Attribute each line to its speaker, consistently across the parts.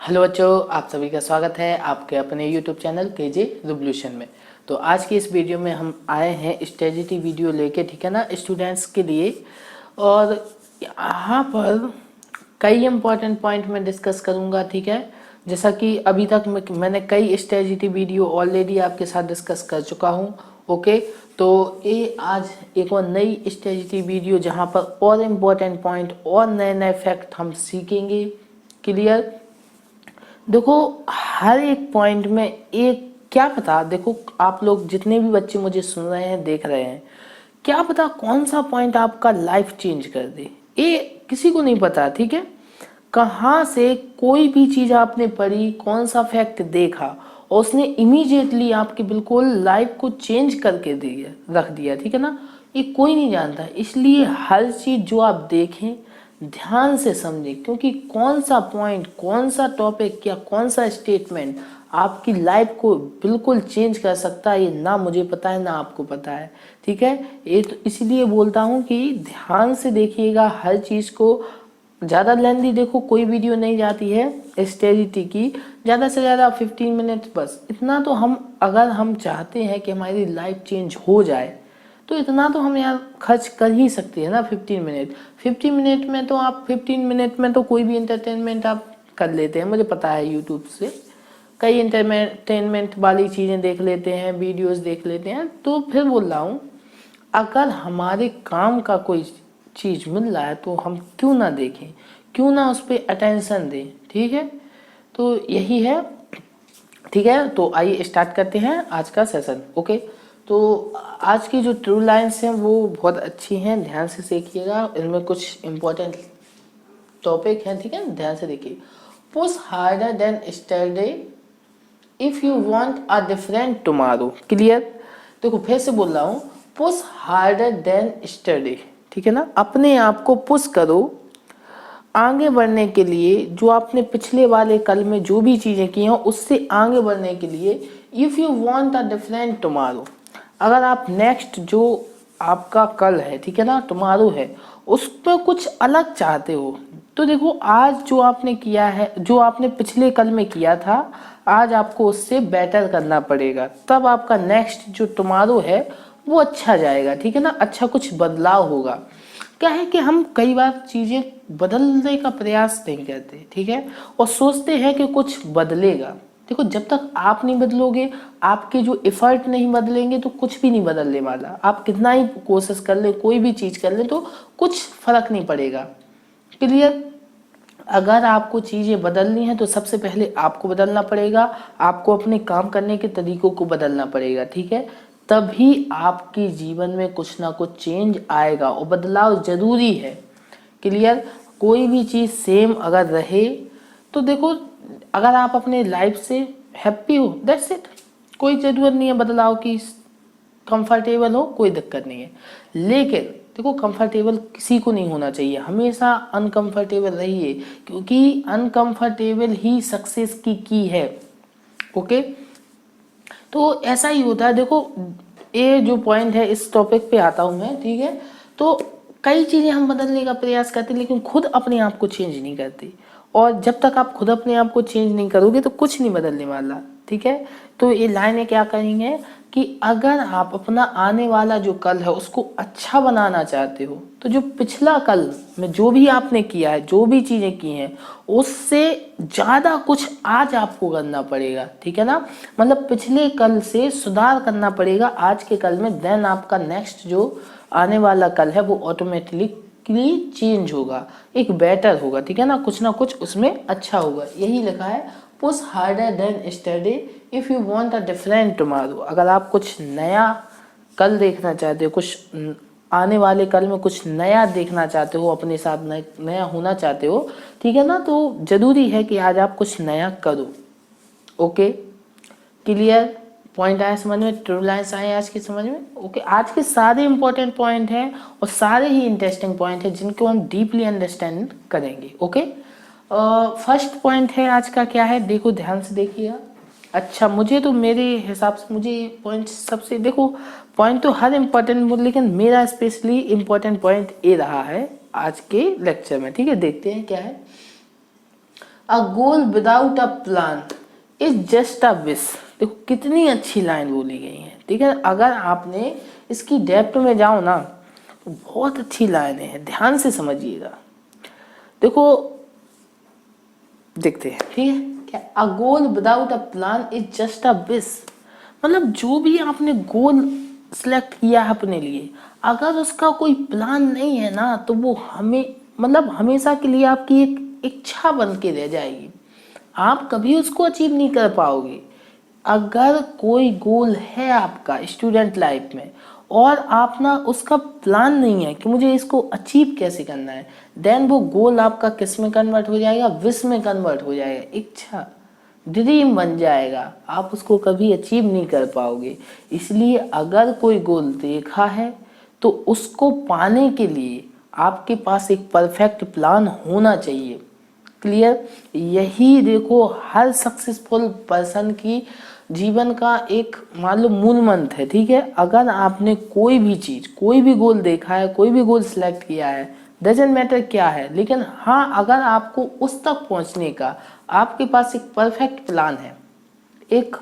Speaker 1: Hello बच्चों, आप सभी का स्वागत है आपके अपने यूट्यूब चैनल केजे रिवोल्यूशन में। तो आज की इस वीडियो में हम आए हैं स्ट्रेटजी वीडियो लेके, ठीक है ना, स्टूडेंट्स के लिए। और यहाँ पर कई इंपॉर्टेंट पॉइंट मैं डिस्कस करूँगा, ठीक है। जैसा कि अभी तक मैंने कई स्ट्रेटजी वीडियो ऑलरेडी आपके साथ डिस्कस कर चुका हूँ। ओके, तो ये आज एक और नई स्ट्रेटजी वीडियो जहाँ पर और इम्पोर्टेंट पॉइंट और नए नए फैक्ट हम सीखेंगे। क्लियर? देखो, हर एक पॉइंट में एक, क्या पता, देखो आप लोग जितने भी बच्चे मुझे सुन रहे हैं, देख रहे हैं, क्या पता कौन सा पॉइंट आपका लाइफ चेंज कर दे, ये किसी को नहीं पता, ठीक है। कहाँ से कोई भी चीज़ आपने पढ़ी, कौन सा फैक्ट देखा और उसने इमीडिएटली आपकी बिल्कुल लाइफ को चेंज करके दिया, रख दिया, ठीक है ना। ये कोई नहीं जानता, इसलिए हर चीज़ जो आप देखें ध्यान से समझें, क्योंकि कौन सा पॉइंट, कौन सा टॉपिक या कौन सा स्टेटमेंट आपकी लाइफ को बिल्कुल चेंज कर सकता है, ये ना मुझे पता है ना आपको पता है, ठीक है। ये तो इसलिए बोलता हूँ कि ध्यान से देखिएगा हर चीज़ को। ज़्यादा लेंथी देखो कोई वीडियो नहीं जाती है स्टेरिटी की, ज़्यादा से ज़्यादा 15 मिनट, बस इतना तो हम, अगर हम चाहते हैं कि हमारी लाइफ चेंज हो जाए तो इतना तो हम यार खर्च कर ही सकते हैं ना। 15 मिनट, 15 मिनट में तो आप, 15 मिनट में तो कोई भी इंटरटेनमेंट आप कर लेते हैं, मुझे पता है। यूट्यूब से कई इंटरटेनमेंट वाली चीज़ें देख लेते हैं, वीडियोस देख लेते हैं। तो फिर बोल रहा हूँ, अगर हमारे काम का कोई चीज़ मिल रहा है तो हम क्यों ना देखें, क्यों ना उस पर अटेंशन दें, ठीक है। तो यही है, ठीक है। तो आइए स्टार्ट करते हैं आज का सेशन। ओके, तो आज की जो ट्रू लाइन्स हैं वो बहुत अच्छी हैं, ध्यान से देखिएगा। इनमें कुछ इम्पोर्टेंट टॉपिक हैं, ठीक है, ध्यान से देखिए। Push harder than yesterday if you want a different tomorrow. Clear? देखो फिर से बोल रहा हूँ, पुश हार्डर देन यस्टरडे, ठीक है ना। अपने आप को पुश करो आगे बढ़ने के लिए, जो आपने पिछले वाले कल में जो भी चीज़ें की हैं उससे आगे बढ़ने के लिए। If you want a different tomorrow, अगर आप नेक्स्ट जो आपका कल है, ठीक है ना, टुमारो है, उस पर कुछ अलग चाहते हो, तो देखो आज जो आपने किया है, जो आपने पिछले कल में किया था, आज आपको उससे बेटर करना पड़ेगा, तब आपका नेक्स्ट जो टुमारो है वो अच्छा जाएगा, ठीक है ना। अच्छा कुछ बदलाव होगा। क्या है कि हम कई बार चीज़ें बदलने का प्रयास नहीं करते, ठीक है, और सोचते हैं कि कुछ बदलेगा। देखो जब तक आप नहीं बदलोगे, आपके जो एफर्ट नहीं बदलेंगे, तो कुछ भी नहीं बदलने वाला। आप कितना ही कोशिश कर ले, कोई भी चीज़ कर ले, तो कुछ फर्क नहीं पड़ेगा। क्लियर? अगर आपको चीज़ें बदलनी है तो सबसे पहले आपको बदलना पड़ेगा, आपको अपने काम करने के तरीकों को बदलना पड़ेगा, ठीक है। तभी आपके जीवन में कुछ ना कुछ चेंज आएगा, और बदलाव जरूरी है। क्लियर? कोई भी चीज़ सेम अगर रहे तो देखो, अगर आप अपने लाइफ से हैप्पी हो, दैट्स इट, कोई ज़रूरत नहीं है बदलाव की। कंफर्टेबल हो, कोई दिक्कत नहीं है। लेकिन देखो, कंफर्टेबल किसी को नहीं होना चाहिए, हमेशा अनकंफर्टेबल रहिए, क्योंकि अनकंफर्टेबल ही सक्सेस की है। ओके, तो ऐसा ही होता है। देखो ये जो पॉइंट है, इस टॉपिक पे आता हूँ मैं, ठीक है। तो कई चीज़ें हम बदलने का प्रयास करते हैं, लेकिन खुद अपने आप को चेंज नहीं करते, और जब तक आप खुद अपने आप को चेंज नहीं करोगे तो कुछ नहीं बदलने वाला, ठीक है। तो ये लाइनें क्या कहेंगे कि अगर आप अपना आने वाला जो कल है उसको अच्छा बनाना चाहते हो, तो जो पिछला कल में जो भी आपने किया है, जो भी चीज़ें की हैं, उससे ज़्यादा कुछ आज आपको करना पड़ेगा, ठीक है ना। मतलब पिछले कल से सुधार करना पड़ेगा आज के कल में, देन आपका नेक्स्ट जो आने वाला कल है वो ऑटोमेटिकली चेंज होगा, एक बेटर होगा, ठीक है ना। कुछ ना कुछ उसमें अच्छा होगा। यही लिखा है, push harder than yesterday if you want a different tomorrow. अगर आप कुछ नया कल देखना चाहते हो, कुछ आने वाले कल में कुछ नया देखना चाहते हो, अपने साथ नया होना चाहते हो, ठीक है ना, तो ज़रूरी है कि आज आप कुछ नया करो। Okay, clear? पॉइंट आया समझ में? ट्रू लाइन्स आए आज की समझ में? ओके, आज के सारे इंपॉर्टेंट पॉइंट हैं और सारे ही इंटरेस्टिंग पॉइंट हैं जिनको हम डीपली अंडरस्टैंड करेंगे। ओके, फर्स्ट पॉइंट है आज का, क्या है, देखो ध्यान से देखिएगा। अच्छा, मुझे तो मेरे हिसाब से मुझे पॉइंट सबसे, देखो पॉइंट तो हर इम्पोर्टेंट, लेकिन मेरा स्पेशली इम्पोर्टेंट पॉइंट ये रहा है आज के लेक्चर में, ठीक है। देखते हैं क्या है। A goal without a plan is just a wish. देखो कितनी अच्छी लाइन बोली गई है, ठीक है। अगर आपने इसकी डेप्थ में जाओ ना तो बहुत अच्छी लाइन है, ध्यान से समझिएगा। देखो देखते हैं, ठीक है। क्या a goal without a plan is just a wish, मतलब जो भी आपने गोल सिलेक्ट किया है अपने लिए, अगर उसका कोई प्लान नहीं है ना तो वो हमें मतलब हमेशा के लिए आपकी एक इच्छा बन के रह जाएगी, आप कभी उसको अचीव नहीं कर पाओगे। अगर कोई गोल है आपका स्टूडेंट लाइफ में और आप ना उसका प्लान नहीं है कि मुझे इसको अचीव कैसे करना है, देन वो गोल आपका किस में कन्वर्ट हो जाएगा, विश में कन्वर्ट हो जाएगा, इच्छा, ड्रीम बन जाएगा, आप उसको कभी अचीव नहीं कर पाओगे। इसलिए अगर कोई गोल देखा है तो उसको पाने के लिए आपके पास एक परफेक्ट प्लान होना चाहिए। क्लियर, यही देखो हर सक्सेसफुल पर्सन की जीवन का एक मान लो मूल मंत्र है, ठीक है। अगर आपने कोई भी चीज, कोई भी गोल देखा है, कोई भी गोल सिलेक्ट किया है, डजेंट मैटर क्या है, लेकिन हाँ अगर आपको उस तक पहुंचने का आपके पास एक परफेक्ट प्लान है, एक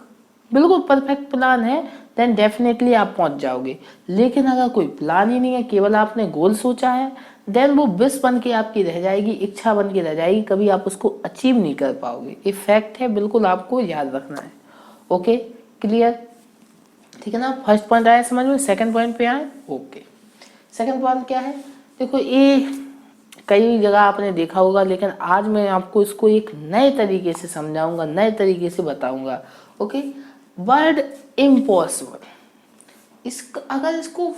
Speaker 1: बिल्कुल परफेक्ट प्लान है, देन डेफिनेटली आप पहुंच जाओगे। लेकिन अगर कोई प्लान ही नहीं है, केवल आपने गोल सोचा है, देन वो विश बन के आपकी रह जाएगी, इच्छा बन के रह जाएगी, कभी आप उसको अचीव नहीं कर पाओगे। ये फैक्ट है, बिल्कुल आपको याद रखना है। ओके, क्लियर, ठीक है ना। फर्स्ट पॉइंट आया समझ में, सेकंड पॉइंट पे आए। ओके, सेकंड पॉइंट क्या है, देखो ये कई जगह आपने देखा होगा, लेकिन आज मैं आपको इसको एक नए तरीके से समझाऊंगा, नए तरीके से बताऊंगा। ओके, वर्ड इम्पॉसिबल, इसका अगर इसको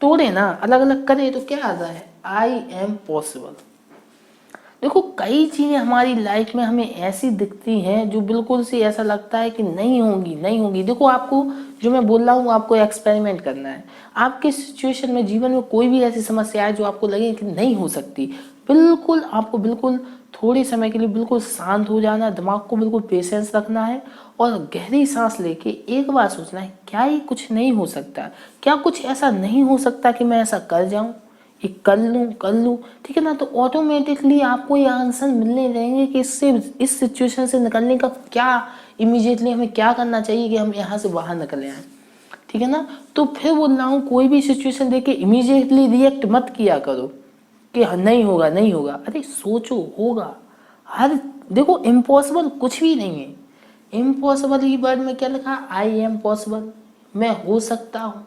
Speaker 1: तोड़े ना, अलग अलग करें तो क्या आता है, आई एम पॉसिबल। देखो कई चीजें हमारी लाइफ में हमें ऐसी दिखती हैं जो बिल्कुल से ऐसा लगता है कि नहीं होंगी, नहीं होंगी। देखो आपको जो मैं बोल रहा हूँ आपको एक्सपेरिमेंट करना है। आपके सिचुएशन में, जीवन में कोई भी ऐसी समस्या है जो आपको लगे कि नहीं हो सकती, बिल्कुल आपको बिल्कुल थोड़े समय के लिए बिल्कुल शांत हो जाना है, दिमाग को बिल्कुल पेशेंस रखना है और गहरी सांस लेके एक बार सोचना है, क्या ये कुछ नहीं हो सकता, क्या कुछ ऐसा नहीं हो सकता कि मैं ऐसा कर जाऊं, ये कर लूँ, ठीक है ना। तो ऑटोमेटिकली आपको ये आंसर मिलने रहेंगे कि इससे, इस सिचुएशन से निकलने का क्या, इमीडिएटली हमें क्या करना चाहिए कि हम यहाँ से बाहर निकले आए, ठीक है ना। तो फिर बोल रहा हूँ, कोई भी सिचुएशन देख के इमीडिएटली रिएक्ट मत किया करो कि नहीं होगा, नहीं होगा। अरे सोचो, होगा। हर देखो इम्पॉसिबल कुछ भी नहीं है। इम्पॉसिबल ही वर्ड में क्या लिखा, आई एम पॉसिबल, मैं हो सकता हूँ,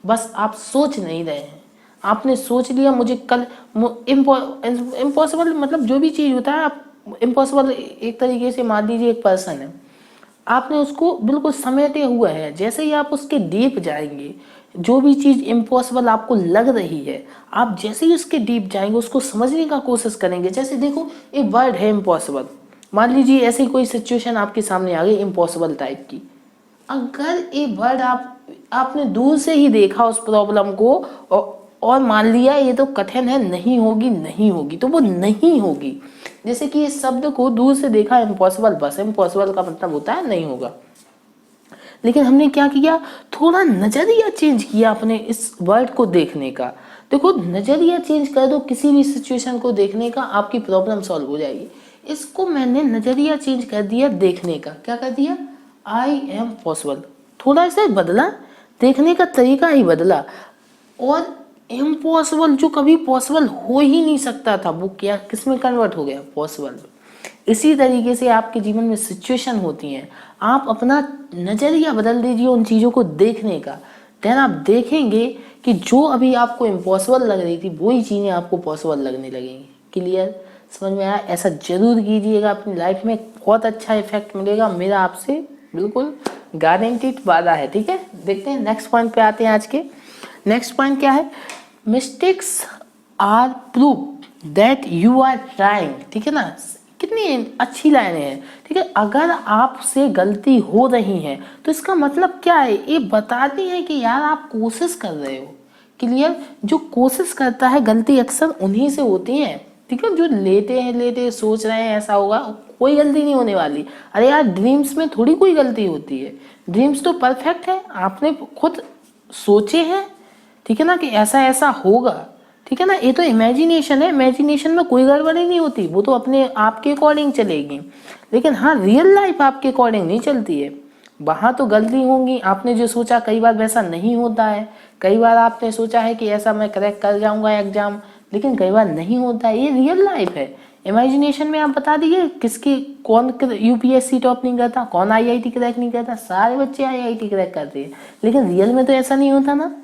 Speaker 1: बस आप सोच नहीं रहे हैं। आपने सोच लिया मुझे कल इम्पॉसिबल, मतलब जो भी चीज़ होता है आप इम्पॉसिबल, एक तरीके से मान लीजिए एक पर्सन है, आपने उसको बिल्कुल समेटे हुआ है। जैसे ही आप उसके डीप जाएंगे, जो भी चीज़ इम्पॉसिबल आपको लग रही है, आप जैसे ही उसके डीप जाएंगे, उसको समझने का कोशिश करेंगे। जैसे देखो एक वर्ड है इम्पॉसिबल, मान लीजिए ऐसी कोई सिचुएशन आपके सामने आ गई इम्पॉसिबल टाइप की, अगर ये वर्ड आपने दूर से ही देखा उस प्रॉब्लम को और मान लिया ये तो कठिन है, नहीं होगी, नहीं होगी, तो वो नहीं होगी। जैसे कि इस शब्द को दूर से देखा इम्पॉसिबल, बस इम्पॉसिबल का मतलब होता है नहीं होगा। लेकिन हमने क्या किया, थोड़ा नजरिया चेंज किया अपने इस वर्ड को देखने का। देखो नजरिया चेंज कर दो किसी भी सिचुएशन को देखने का, आपकी प्रॉब्लम सॉल्व हो जाएगी। इसको मैंने नजरिया चेंज कर दिया देखने का, क्या कर दिया, आई एम पॉसिबल, थोड़ा सा बदला, देखने का तरीका ही बदला, और इम्पॉसिबल जो कभी पॉसिबल हो ही नहीं सकता था, वो क्या किस में कन्वर्ट हो गया, पॉसिबल। इसी तरीके से आपके जीवन में सिचुएशन होती हैं, आप अपना नजरिया बदल दीजिए उन चीज़ों को देखने का, देन आप देखेंगे कि जो अभी आपको इम्पॉसिबल लग रही थी वही चीज़ें आपको पॉसिबल लगने लगेंगी। क्लियर, समझ में आया। ऐसा जरूर कीजिएगा, अपनी लाइफ में बहुत अच्छा इफेक्ट मिलेगा, मेरा आपसे बिल्कुल गारंटीड वादा है, ठीक है। देखते हैं नेक्स्ट पॉइंट पे आते हैं आज के। नेक्स्ट पॉइंट क्या है, mistakes are proof that you are trying, ठीक है ना। कितनी अच्छी लाइनें हैं, ठीक है। अगर आपसे गलती हो रही है तो इसका मतलब क्या है, ये बताती है कि यार आप कोशिश कर रहे हो। क्लियर, जो कोशिश करता है गलती अक्सर उन्हीं से होती है, ठीक है। जो लेटे सोच रहे हैं ऐसा होगा, कोई गलती नहीं होने वाली। अरे यार ड्रीम्स में थोड़ी कोई गलती होती है, ड्रीम्स तो परफेक्ट है, आपने खुद सोचे हैं, ठीक है ना, कि ऐसा ऐसा होगा, ठीक ठीक है ना। ये तो इमेजिनेशन है, इमेजिनेशन में कोई गड़बड़ी नहीं होती, वो तो अपने आपके अकॉर्डिंग चलेगी। लेकिन हाँ, रियल लाइफ आपके अकॉर्डिंग नहीं चलती है, वहाँ तो गलती होंगी। आपने जो सोचा कई बार वैसा नहीं होता है, कई बार आपने सोचा है कि ऐसा मैं क्रैक कर जाऊंगा एग्जाम, लेकिन कई बार नहीं होता है। ये रियल लाइफ है। इमेजिनेशन में आप बता दीजिए किसकी कौन यूपीएससी टॉप नहीं करता, कौन आईआईटी क्रैक नहीं करता, सारे बच्चे आईआईटी क्रैक करते हैं। लेकिन रियल में तो ऐसा नहीं होता ना।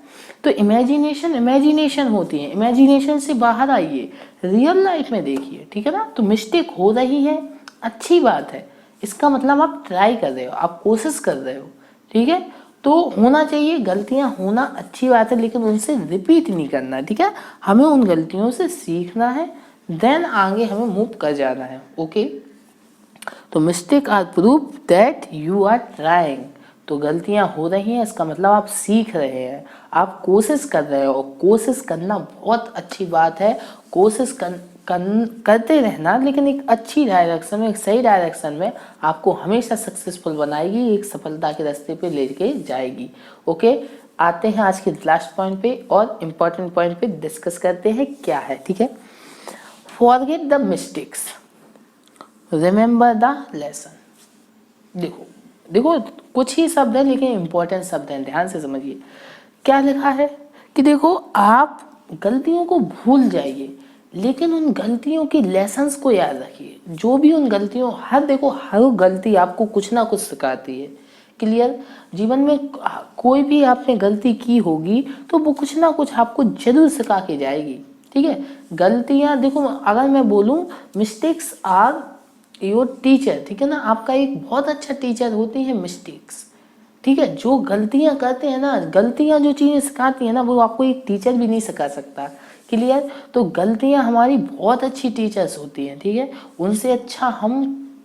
Speaker 1: तो इमेजिनेशन होती है, इमेजिनेशन से बाहर आइए, रियल लाइफ में देखिए, ठीक है ना। तो मिस्टेक हो रही है, अच्छी बात है, इसका मतलब आप ट्राई कर रहे हो, आप कोशिश कर रहे हो, ठीक है। तो होना चाहिए, गलतियां होना अच्छी बात है, लेकिन उनसे रिपीट नहीं करना, ठीक है। हमें उन गलतियों से सीखना है, देन आगे हमें मूव कर जाना है। ओके, तो mistake are proof that you are trying. तो गलतियां हो रही हैं, इसका मतलब आप सीख रहे हैं, आप कोशिश कर रहे हो। कोशिश करना बहुत अच्छी बात है, कोशिश करते रहना, लेकिन एक अच्छी डायरेक्शन में, एक सही डायरेक्शन में आपको हमेशा सक्सेसफुल बनाएगी, एक सफलता के रास्ते पे लेके जाएगी। ओके, आते हैं आज के लास्ट पॉइंट पे और इम्पोर्टेंट पॉइंट पे डिस्कस करते हैं क्या है, ठीक है। Forget the mistakes, remember the lesson. देखो देखो, कुछ ही शब्द है लेकिन इंपॉर्टेंट शब्द हैं, ध्यान से समझिए। क्या लिखा है कि देखो, आप गलतियों को भूल जाइए, लेकिन उन गलतियों की लेसन्स को याद रखिए। जो भी उन गलतियों, हर गलती आपको कुछ ना कुछ सिखाती है। क्लियर। जीवन में कोई भी आपने गलती की होगी तो वो कुछ ना कुछ आपको जरूर सिखा के जाएगी, ठीक है। गलतियां, देखो अगर मैं बोलूं, मिस्टेक्स आर योर टीचर, ठीक है ना। आपका एक बहुत अच्छा टीचर होती है मिस्टेक्स, ठीक है। जो गलतियां करते हैं ना, गलतियां जो चीजें सिखाती है ना, वो आपको एक टीचर भी नहीं सिखा सकता। क्लियर। तो गलतियां हमारी बहुत अच्छी टीचर्स होती हैं, ठीक है। उनसे अच्छा हम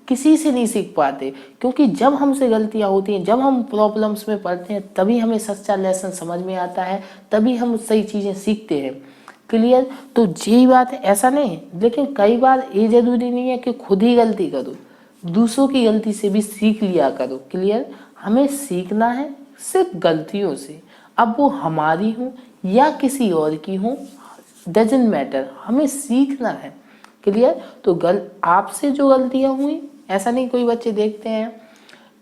Speaker 1: किसी से नहीं सीख पाते, क्योंकि जब हमसे गलतियां होती हैं, जब हम प्रॉब्लम्स में पड़ते हैं, तभी हमें सच्चा लेसन समझ में आता है, तभी हम सही चीजें सीखते हैं। क्लियर। तो यही बात है, ऐसा नहीं। लेकिन कई बार ये जरूरी नहीं है कि खुद ही गलती करो, दूसरों की गलती से भी सीख लिया करो। क्लियर। हमें सीखना है सिर्फ गलतियों से, अब वो हमारी हो या किसी और की हो, डजंट मैटर, हमें सीखना है। क्लियर। तो आपसे जो गलतियां हुई, ऐसा नहीं, कोई बच्चे देखते हैं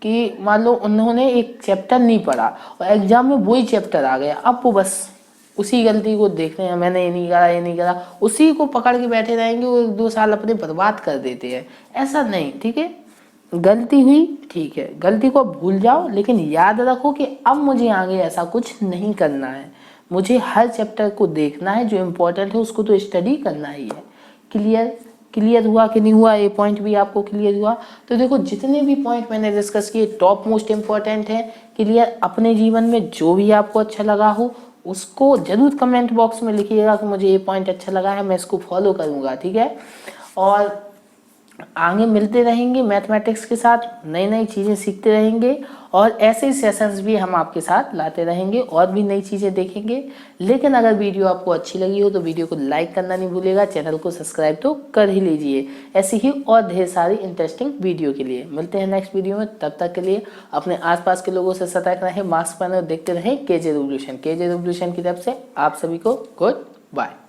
Speaker 1: कि मान लो उन्होंने एक चैप्टर नहीं पढ़ा और एग्जाम में वही चैप्टर आ गया, अब वो बस उसी गलती को देख रहे हैं, मैंने ये नहीं करा, ये नहीं करा, उसी को पकड़ के बैठे रहेंगे, वो 1-2 साल अपने बर्बाद कर देते हैं। ऐसा नहीं, ठीक है। गलती हुई, ठीक है, गलती को भूल जाओ, लेकिन याद रखो कि अब मुझे आगे ऐसा कुछ नहीं करना है। मुझे हर चैप्टर को देखना है, जो इम्पोर्टेंट है उसको तो स्टडी करना ही है। क्लियर। क्लियर हुआ कि नहीं हुआ, ये पॉइंट भी आपको क्लियर हुआ। तो देखो, जितने भी पॉइंट मैंने डिस्कस किए टॉप मोस्ट इम्पोर्टेंट है। क्लियर। अपने जीवन में जो भी आपको अच्छा लगा हो उसको जरूर कमेंट बॉक्स में लिखिएगा कि मुझे ये पॉइंट अच्छा लगा है, मैं इसको फॉलो करूंगा, ठीक है। और आगे मिलते रहेंगे मैथमेटिक्स के साथ, नई नई चीज़ें सीखते रहेंगे, और ऐसे ही सेशंस भी हम आपके साथ लाते रहेंगे, और भी नई चीज़ें देखेंगे। लेकिन अगर वीडियो आपको अच्छी लगी हो तो वीडियो को लाइक करना नहीं भूलिएगा, चैनल को सब्सक्राइब तो कर ही लीजिए। ऐसी ही और ढेर सारी इंटरेस्टिंग वीडियो के लिए मिलते हैं नेक्स्ट वीडियो में। तब तक के लिए अपने आसपास के लोगों से सतर्क रहें, मास्क पहने और देखते रहें केजे रिवॉल्यूशन। केजे रिवॉल्यूशन की तरफ से आप सभी को गुड बाय।